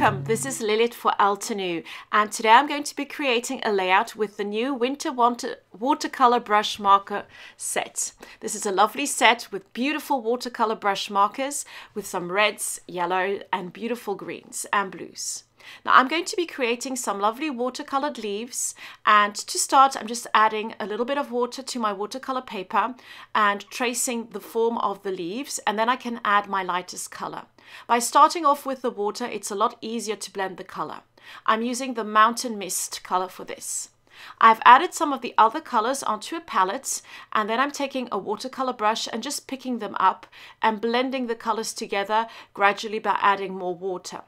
Welcome, this is Lilith for Altenew, and today I'm going to be creating a layout with the new Winter Watercolor brush marker set. This is a lovely set with beautiful watercolor brush markers with some reds, yellow and beautiful greens and blues. Now I'm going to be creating some lovely watercolored leaves, and to start I'm just adding a little bit of water to my watercolor paper and tracing the form of the leaves, and then I can add my lightest color. By starting off with the water, it's a lot easier to blend the color. I'm using the Mountain Mist color for this. I've added some of the other colors onto a palette, and then I'm taking a watercolor brush and just picking them up and blending the colors together gradually by adding more water.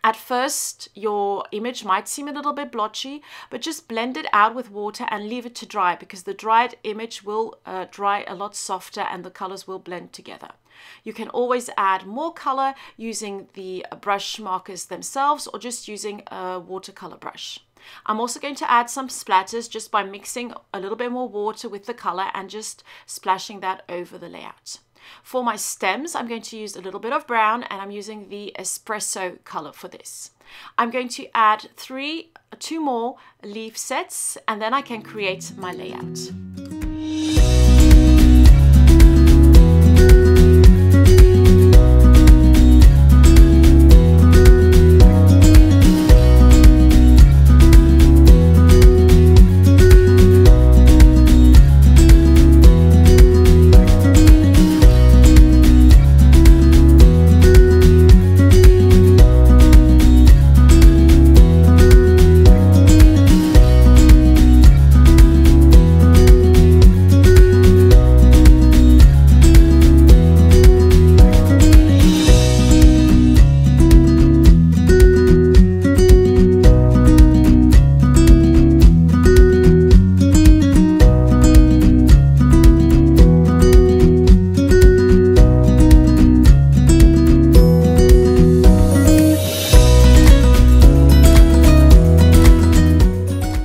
At first, your image might seem a little bit blotchy, but just blend it out with water and leave it to dry, because the dried image will dry a lot softer and the colors will blend together. You can always add more color using the brush markers themselves or just using a watercolor brush. I'm also going to add some splatters just by mixing a little bit more water with the color and just splashing that over the layout. For my stems, I'm going to use a little bit of brown, and I'm using the espresso color for this. I'm going to add two more leaf sets, and then I can create my layout.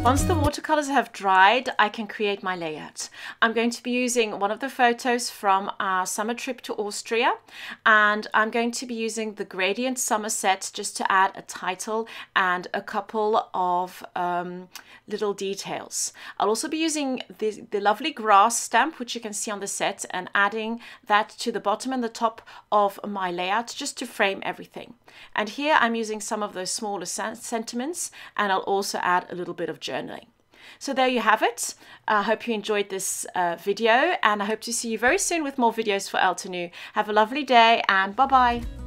Once the watercolors have dried, I can create my layout. I'm going to be using one of the photos from our summer trip to Austria, and I'm going to be using the Gradient Summer set just to add a title and a couple of little details. I'll also be using the lovely grass stamp, which you can see on the set, and adding that to the bottom and the top of my layout just to frame everything. And here I'm using some of those smaller sentiments, and I'll also add a little bit of journaling. So there you have it. I hope you enjoyed this video, and I hope to see you very soon with more videos for Altenew. Have a lovely day, and bye-bye.